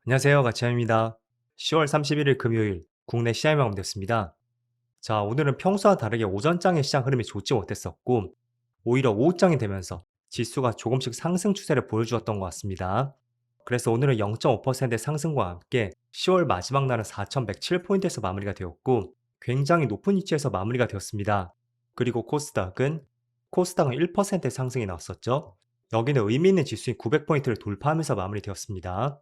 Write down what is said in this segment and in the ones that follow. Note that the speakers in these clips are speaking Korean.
안녕하세요. 가치현입니다. 10월 31일 금요일 국내 시장이 마감됐습니다. 자, 오늘은 평소와 다르게 오전장의 시장 흐름이 좋지 못했었고, 오히려 오후장이 되면서 지수가 조금씩 상승 추세를 보여주었던 것 같습니다. 그래서 오늘은 0.5%의 상승과 함께 10월 마지막 날은 4,107포인트에서 마무리가 되었고, 굉장히 높은 위치에서 마무리가 되었습니다. 그리고 코스닥은 1%의 상승이 나왔었죠. 여기는 의미 있는 지수인 900포인트를 돌파하면서 마무리되었습니다.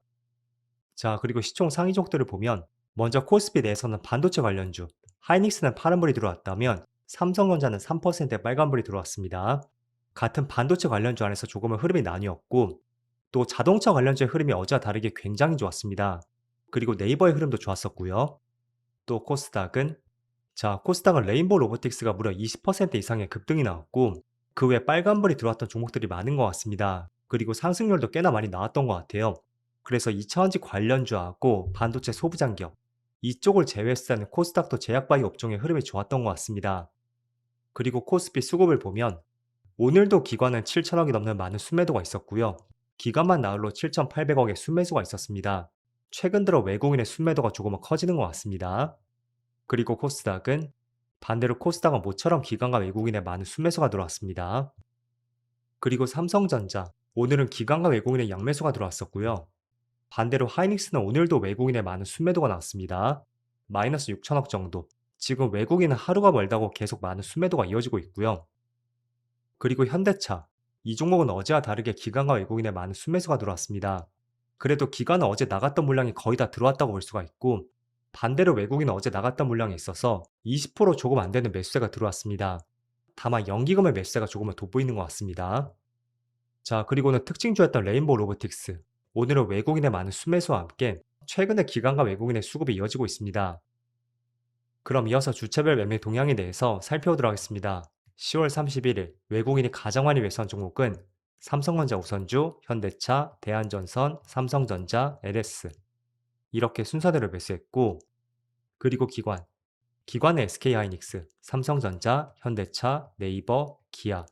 자, 그리고 시총 상위 종목들을 보면 먼저 코스피 내에서는 반도체 관련주, 하이닉스는 파란불이 들어왔다면 삼성전자는 3%의 빨간불이 들어왔습니다. 같은 반도체 관련주 안에서 조금은 흐름이 나뉘었고, 또 자동차 관련주의 흐름이 어제와 다르게 굉장히 좋았습니다. 그리고 네이버의 흐름도 좋았었고요. 또 코스닥은 레인보우 로보틱스가 무려 20% 이상의 급등이 나왔고, 그 외 빨간불이 들어왔던 종목들이 많은 것 같습니다. 그리고 상승률도 꽤나 많이 나왔던 것 같아요. 그래서 2차원지 관련주하고 반도체 소부장 기업, 이쪽을 제외했을 때는 코스닥도 제약바이오 업종의 흐름이 좋았던 것 같습니다. 그리고 코스피 수급을 보면 오늘도 기관은 7천억이 넘는 많은 순매도가 있었고요. 기관만 나흘로 7,800억의 순매수가 있었습니다. 최근 들어 외국인의 순매도가 조금은 커지는 것 같습니다. 그리고 반대로 코스닥은 모처럼 기관과 외국인의 많은 순매수가 들어왔습니다. 그리고 삼성전자, 오늘은 기관과 외국인의 양매수가 들어왔었고요. 반대로 하이닉스는 오늘도 외국인의 많은 순매도가 나왔습니다. 마이너스 6천억 정도. 지금 외국인은 하루가 멀다고 계속 많은 순매도가 이어지고 있고요. 그리고 현대차. 이 종목은 어제와 다르게 기관과 외국인의 많은 순매수가 들어왔습니다. 그래도 기관은 어제 나갔던 물량이 거의 다 들어왔다고 볼 수가 있고, 반대로 외국인은 어제 나갔던 물량이 있어서 20% 조금 안 되는 매수세가 들어왔습니다. 다만 연기금의 매수세가 조금은 돋보이는 것 같습니다. 자, 그리고는 특징주였던 레인보우 로보틱스. 오늘은 외국인의 많은 순매수와 함께 최근에 기관과 외국인의 수급이 이어지고 있습니다. 그럼 이어서 주체별 매매 동향에 대해서 살펴보도록 하겠습니다. 10월 31일 외국인이 가장 많이 매수한 종목은 삼성전자 우선주, 현대차, 대한전선, 삼성전자, LS 이렇게 순서대로 매수했고, 그리고 기관은 SK하이닉스, 삼성전자, 현대차, 네이버, 기아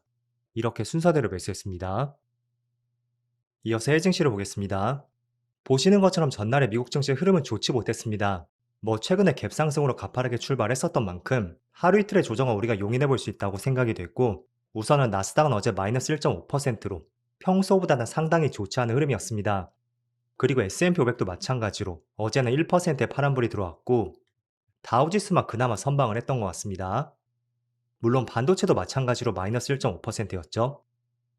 이렇게 순서대로 매수했습니다. 이어서 해증시를 보겠습니다. 보시는 것처럼 전날의 미국 증시의 흐름은 좋지 못했습니다. 최근에 갭상승으로 가파르게 출발했었던 만큼 하루 이틀의 조정은 우리가 용인해 볼 수 있다고 생각이 됐고, 우선은 나스닥은 어제 마이너스 1.5%로 평소보다는 상당히 좋지 않은 흐름이었습니다. 그리고 S&P 500도 마찬가지로 어제는 1%의 파란불이 들어왔고, 다우지수만 그나마 선방을 했던 것 같습니다. 물론 반도체도 마찬가지로 마이너스 1.5%였죠.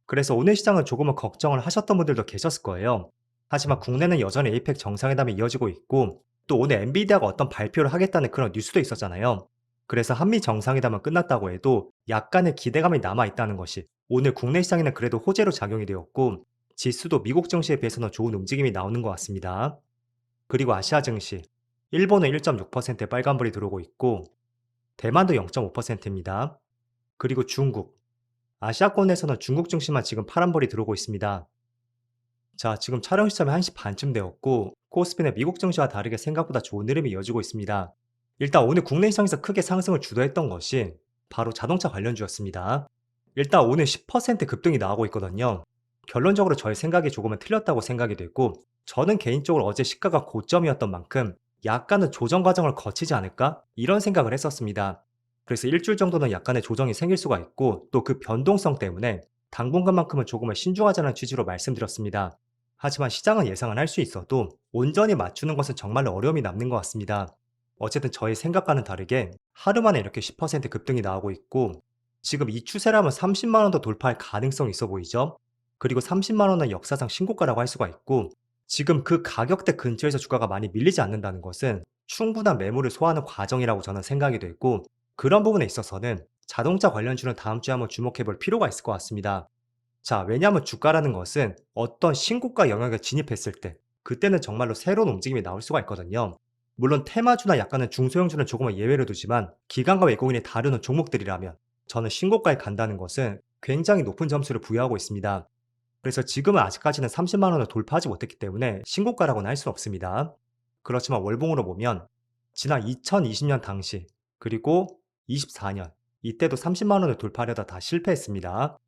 그래서 오늘 시장은 조금은 걱정을 하셨던 분들도 계셨을 거예요. 하지만 국내는 여전히 에이펙 정상회담이 이어지고 있고, 또 오늘 엔비디아가 어떤 발표를 하겠다는 그런 뉴스도 있었잖아요. 그래서 한미 정상회담은 끝났다고 해도 약간의 기대감이 남아있다는 것이 오늘 국내 시장에는 그래도 호재로 작용이 되었고, 지수도 미국 증시에 비해서는 좋은 움직임이 나오는 것 같습니다. 그리고 아시아 증시, 일본은 1.6%의 빨간불이 들어오고 있고, 대만도 0.5%입니다. 그리고 아시아권에서는 중국 증시만 지금 파란불이 들어오고 있습니다. 자, 지금 촬영 시점이 1시 반쯤 되었고, 코스피는 미국 증시와 다르게 생각보다 좋은 흐름이 이어지고 있습니다. 일단 오늘 국내 시장에서 크게 상승을 주도했던 것이 바로 자동차 관련주였습니다. 일단 오늘 10% 급등이 나오고 있거든요. 결론적으로 저의 생각이 조금은 틀렸다고 생각이 됐고, 저는 개인적으로 어제 시가가 고점이었던 만큼 약간은 조정 과정을 거치지 않을까? 이런 생각을 했었습니다. 그래서 일주일 정도는 약간의 조정이 생길 수가 있고, 또 그 변동성 때문에 당분간만큼은 조금은 신중하자는 취지로 말씀드렸습니다. 하지만 시장은 예상은 할 수 있어도 온전히 맞추는 것은 정말로 어려움이 남는 것 같습니다. 어쨌든 저의 생각과는 다르게 하루 만에 이렇게 10% 급등이 나오고 있고, 지금 이 추세라면 30만 원도 돌파할 가능성이 있어 보이죠? 그리고 30만 원은 역사상 신고가라고 할 수가 있고, 지금 그 가격대 근처에서 주가가 많이 밀리지 않는다는 것은 충분한 매물을 소화하는 과정이라고 저는 생각이 됐고, 그런 부분에 있어서는 자동차 관련주는 다음 주에 한번 주목해 볼 필요가 있을 것 같습니다. 자, 왜냐하면 주가라는 것은 어떤 신고가 영역에 진입했을 때, 그때는 정말로 새로운 움직임이 나올 수가 있거든요. 물론 테마주나 약간은 중소형주는 조금은 예외를 두지만 기관과 외국인이 다루는 종목들이라면 저는 신고가에 간다는 것은 굉장히 높은 점수를 부여하고 있습니다. 그래서 지금은 아직까지는 30만 원을 돌파하지 못했기 때문에 신고가라고는 할 수는 없습니다. 그렇지만 월봉으로 보면 지난 2020년 당시, 그리고 24년 이때도 30만 원을 돌파하려다 다 실패했습니다.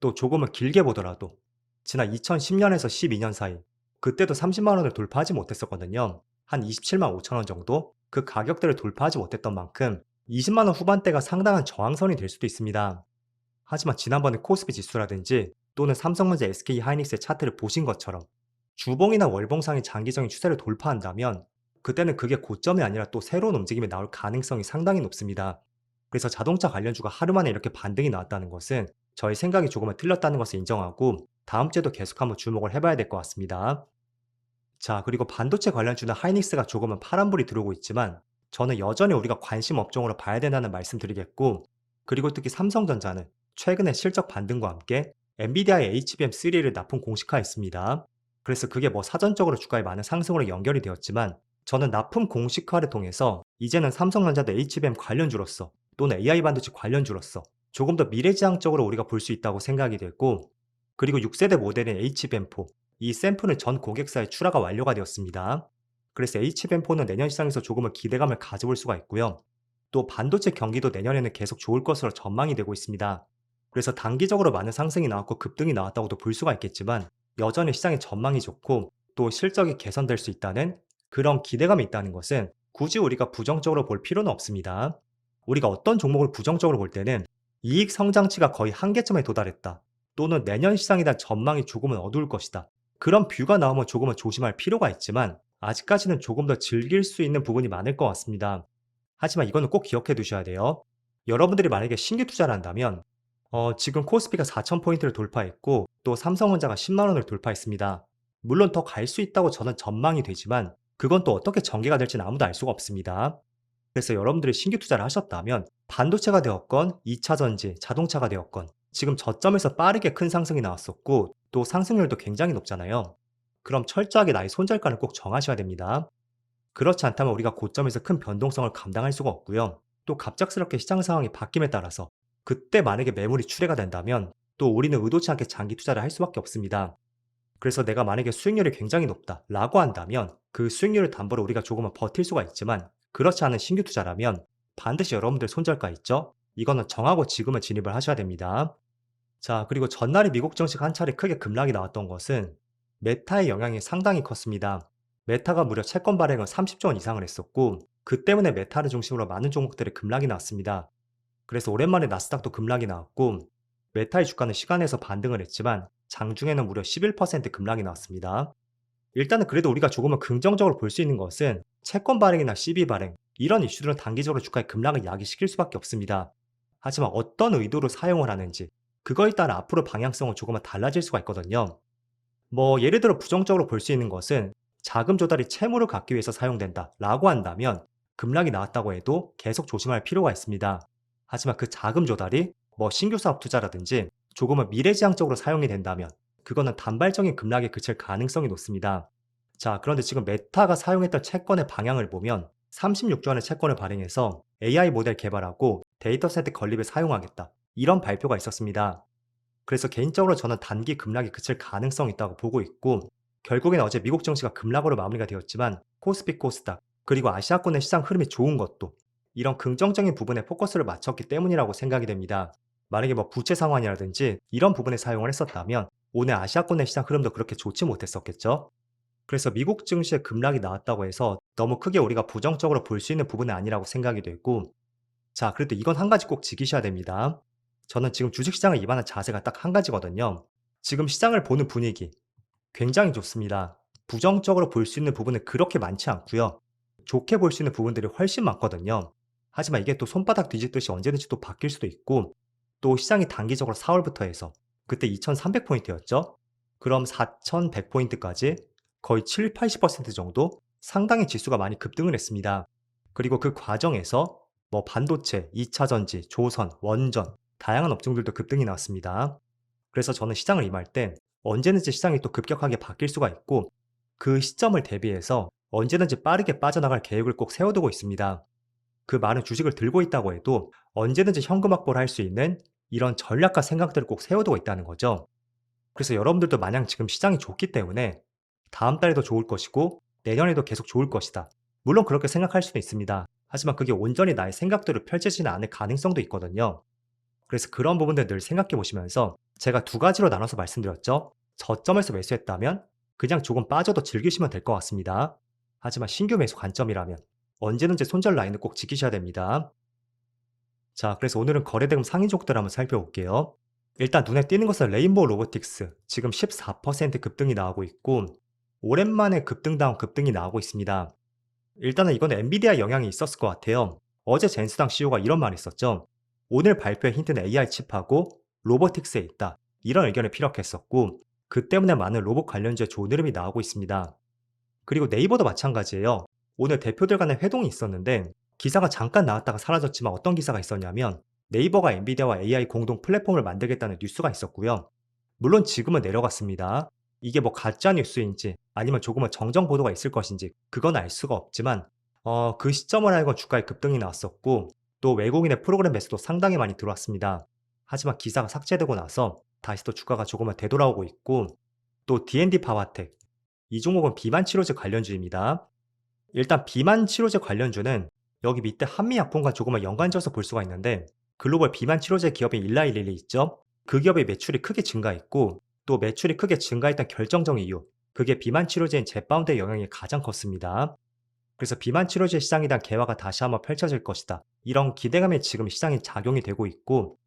또 조금은 길게 보더라도 지난 2010년에서 12년 사이, 그때도 30만 원을 돌파하지 못했었거든요. 한 27만 5천 원 정도? 그 가격대를 돌파하지 못했던 만큼 20만 원 후반대가 상당한 저항선이 될 수도 있습니다. 하지만 지난번에 코스피 지수라든지 또는 삼성전자 SK 하이닉스의 차트를 보신 것처럼 주봉이나 월봉상의 장기적인 추세를 돌파한다면 그때는 그게 고점이 아니라 또 새로운 움직임이 나올 가능성이 상당히 높습니다. 그래서 자동차 관련주가 하루 만에 이렇게 반등이 나왔다는 것은 저희 생각이 조금은 틀렸다는 것을 인정하고 다음 주에도 계속 한번 주목을 해봐야 될 것 같습니다. 자, 그리고 반도체 관련주는 하이닉스가 조금은 파란불이 들어오고 있지만 저는 여전히 우리가 관심 업종으로 봐야 된다는 말씀 드리겠고, 그리고 특히 삼성전자는 최근에 실적 반등과 함께 엔비디아의 HBM3를 납품 공식화했습니다. 그래서 그게 뭐 사전적으로 주가의 많은 상승으로 연결이 되었지만 저는 납품 공식화를 통해서 이제는 삼성전자도 HBM 관련주로서 또는 AI 반도체 관련주로서 조금 더 미래지향적으로 우리가 볼 수 있다고 생각이 됐고, 그리고 6세대 모델인 HBM4 이 샘플은 전 고객사의 출하가 완료가 되었습니다. 그래서 HBM4는 내년 시장에서 조금은 기대감을 가져볼 수가 있고요. 또 반도체 경기도 내년에는 계속 좋을 것으로 전망이 되고 있습니다. 그래서 단기적으로 많은 상승이 나왔고 급등이 나왔다고도 볼 수가 있겠지만 여전히 시장의 전망이 좋고 또 실적이 개선될 수 있다는 그런 기대감이 있다는 것은 굳이 우리가 부정적으로 볼 필요는 없습니다. 우리가 어떤 종목을 부정적으로 볼 때는 이익 성장치가 거의 한계점에 도달했다. 또는 내년 시장에 대한 전망이 조금은 어두울 것이다. 그런 뷰가 나오면 조금은 조심할 필요가 있지만 아직까지는 조금 더 즐길 수 있는 부분이 많을 것 같습니다. 하지만 이거는 꼭 기억해 두셔야 돼요. 여러분들이 만약에 신규 투자를 한다면 지금 코스피가 4,000포인트를 돌파했고 또 삼성전자가 10만 원을 돌파했습니다. 물론 더 갈 수 있다고 저는 전망이 되지만 그건 또 어떻게 전개가 될지는 아무도 알 수가 없습니다. 그래서 여러분들이 신규 투자를 하셨다면 반도체가 되었건 2차 전지, 자동차가 되었건 지금 저점에서 빠르게 큰 상승이 나왔었고 또 상승률도 굉장히 높잖아요. 그럼 철저하게 나의 손절가를 꼭 정하셔야 됩니다. 그렇지 않다면 우리가 고점에서 큰 변동성을 감당할 수가 없고요. 또 갑작스럽게 시장 상황이 바뀜에 따라서 그때 만약에 매물이 출회가 된다면 또 우리는 의도치 않게 장기 투자를 할 수밖에 없습니다. 그래서 내가 만약에 수익률이 굉장히 높다라고 한다면 그 수익률을 담보로 우리가 조금은 버틸 수가 있지만 그렇지 않은 신규 투자라면 반드시 여러분들 손절가 있죠? 이거는 정하고 지금은 진입을 하셔야 됩니다. 자, 그리고 전날에 미국 증시가 한 차례 크게 급락이 나왔던 것은 메타의 영향이 상당히 컸습니다. 메타가 무려 채권 발행을 30조 원 이상을 했었고 그 때문에 메타를 중심으로 많은 종목들의 급락이 나왔습니다. 그래서 오랜만에 나스닥도 급락이 나왔고 메타의 주가는 시간에서 반등을 했지만 장중에는 무려 11% 급락이 나왔습니다. 일단은 그래도 우리가 조금은 긍정적으로 볼 수 있는 것은 채권 발행이나 CB 발행 이런 이슈들은 단기적으로 주가의 급락을 야기시킬 수밖에 없습니다. 하지만 어떤 의도로 사용을 하는지 그거에 따라 앞으로 방향성은 조금은 달라질 수가 있거든요. 뭐 예를 들어 부정적으로 볼 수 있는 것은 자금 조달이 채무를 갚기 위해서 사용된다 라고 한다면 급락이 나왔다고 해도 계속 조심할 필요가 있습니다. 하지만 그 자금 조달이 뭐 신규 사업 투자라든지 조금은 미래지향적으로 사용이 된다면 그거는 단발적인 급락에 그칠 가능성이 높습니다. 자, 그런데 지금 메타가 사용했던 채권의 방향을 보면 36조 원의 채권을 발행해서 AI 모델 개발하고 데이터 세트 건립에 사용하겠다. 이런 발표가 있었습니다. 그래서 개인적으로 저는 단기 급락이 그칠 가능성이 있다고 보고 있고 결국엔 어제 미국 증시가 급락으로 마무리가 되었지만 코스피 코스닥 그리고 아시아권의 시장 흐름이 좋은 것도 이런 긍정적인 부분에 포커스를 맞췄기 때문이라고 생각이 됩니다. 만약에 뭐 부채 상환이라든지 이런 부분에 사용을 했었다면 오늘 아시아권의 시장 흐름도 그렇게 좋지 못했었겠죠. 그래서 미국 증시의 급락이 나왔다고 해서 너무 크게 우리가 부정적으로 볼 수 있는 부분은 아니라고 생각이 되고, 자, 그래도 이건 한 가지 꼭 지키셔야 됩니다. 저는 지금 주식시장을 임하는 자세가 딱 한 가지거든요. 지금 시장을 보는 분위기 굉장히 좋습니다. 부정적으로 볼 수 있는 부분은 그렇게 많지 않고요. 좋게 볼 수 있는 부분들이 훨씬 많거든요. 하지만 이게 또 손바닥 뒤집듯이 언제든지 또 바뀔 수도 있고 또 시장이 단기적으로 4월부터 해서 그때 2300포인트였죠. 그럼 4100포인트까지 거의 7, 80% 정도 상당히 지수가 많이 급등을 했습니다. 그리고 그 과정에서 뭐 반도체, 2차 전지, 조선, 원전 다양한 업종들도 급등이 나왔습니다. 그래서 저는 시장을 임할 때 언제든지 시장이 또 급격하게 바뀔 수가 있고 그 시점을 대비해서 언제든지 빠르게 빠져나갈 계획을 꼭 세워두고 있습니다. 그 많은 주식을 들고 있다고 해도 언제든지 현금 확보를 할 수 있는 이런 전략과 생각들을 꼭 세워두고 있다는 거죠. 그래서 여러분들도 마냥 지금 시장이 좋기 때문에 다음 달에도 좋을 것이고 내년에도 계속 좋을 것이다. 물론 그렇게 생각할 수도 있습니다. 하지만 그게 온전히 나의 생각대로 펼쳐지지는 않을 가능성도 있거든요. 그래서 그런 부분들 늘 생각해 보시면서 제가 두 가지로 나눠서 말씀드렸죠. 저점에서 매수했다면 그냥 조금 빠져도 즐기시면 될 것 같습니다. 하지만 신규 매수 관점이라면 언제든지 손절 라인을 꼭 지키셔야 됩니다. 자, 그래서 오늘은 거래대금 상위족들 한번 살펴볼게요. 일단 눈에 띄는 것은 레인보우 로보틱스, 지금 14% 급등이 나오고 있고, 오랜만에 급등다운 급등이 나오고 있습니다. 일단은 이건 엔비디아 영향이 있었을 것 같아요. 어제 젠스당 CEO가 이런 말을 했었죠. 오늘 발표의 힌트는 AI 칩하고 로보틱스에 있다. 이런 의견을 피력했었고, 그 때문에 많은 로봇 관련주에 좋은 흐름이 나오고 있습니다. 그리고 네이버도 마찬가지예요. 오늘 대표들 간의 회동이 있었는데 기사가 잠깐 나왔다가 사라졌지만 어떤 기사가 있었냐면 네이버가 엔비디아와 AI 공동 플랫폼을 만들겠다는 뉴스가 있었고요. 물론 지금은 내려갔습니다. 이게 뭐 가짜 뉴스인지 아니면 조금은 정정 보도가 있을 것인지 그건 알 수가 없지만 그 시점을 알고 주가에 급등이 나왔었고 또 외국인의 프로그램 매수도 상당히 많이 들어왔습니다. 하지만 기사가 삭제되고 나서 다시 또 주가가 조금은 되돌아오고 있고 또 D&D 파와텍 이 종목은 비만 치료제 관련주입니다. 일단 비만 치료제 관련주는 여기 밑에 한미약품과 조금은 연관지어서 볼 수가 있는데 글로벌 비만 치료제 기업인 일라이릴리 있죠? 그 기업의 매출이 크게 증가했고 또 매출이 크게 증가했던 결정적 이유 그게 비만 치료제인 제파운드의 영향이 가장 컸습니다. 그래서 비만 치료제 시장에 대한 개화가 다시 한번 펼쳐질 것이다. 이런 기대감에 지금 시장이 작용이 되고 있고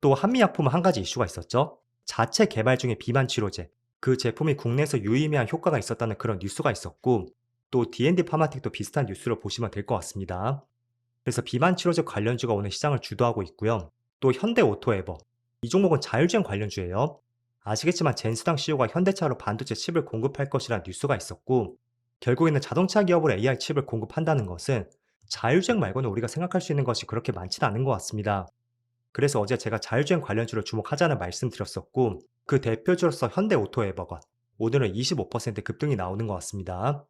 또 한미약품은 한 가지 이슈가 있었죠. 자체 개발 중의 비만 치료제. 그 제품이 국내에서 유의미한 효과가 있었다는 그런 뉴스가 있었고 또 D&D 파마텍도 비슷한 뉴스를 보시면 될 것 같습니다. 그래서 비만 치료제 관련주가 오늘 시장을 주도하고 있고요. 또 현대오토에버. 이 종목은 자율주행 관련주예요. 아시겠지만 젠스당 CEO가 현대차로 반도체 칩을 공급할 것이라는 뉴스가 있었고 결국에는 자동차 기업으로 AI 칩을 공급한다는 것은 자율주행 말고는 우리가 생각할 수 있는 것이 그렇게 많지는 않은 것 같습니다. 그래서 어제 제가 자율주행 관련주를 주목하자는 말씀드렸었고 그 대표주로서 현대오토에버가 오늘은 25% 급등이 나오는 것 같습니다.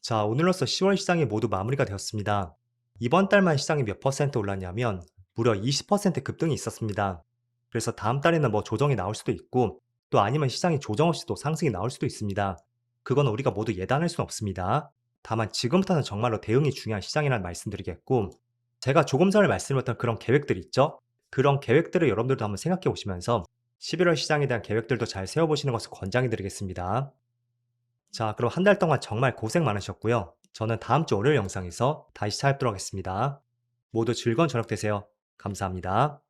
자, 오늘로써 10월 시장이 모두 마무리가 되었습니다. 이번 달만 시장이 몇 퍼센트 올랐냐면 무려 20% 급등이 있었습니다. 그래서 다음 달에는 뭐 조정이 나올 수도 있고 또 아니면 시장이 조정 없이 또 상승이 나올 수도 있습니다. 그건 우리가 모두 예단할 수는 없습니다. 다만 지금부터는 정말로 대응이 중요한 시장이라는 말씀드리겠고 제가 조금 전에 말씀드렸던 그런 계획들 있죠? 그런 계획들을 여러분들도 한번 생각해 보시면서 11월 시장에 대한 계획들도 잘 세워보시는 것을 권장해 드리겠습니다. 자, 그럼 한 달 동안 정말 고생 많으셨고요. 저는 다음 주 월요일 영상에서 다시 찾아뵙도록 하겠습니다. 모두 즐거운 저녁 되세요. 감사합니다.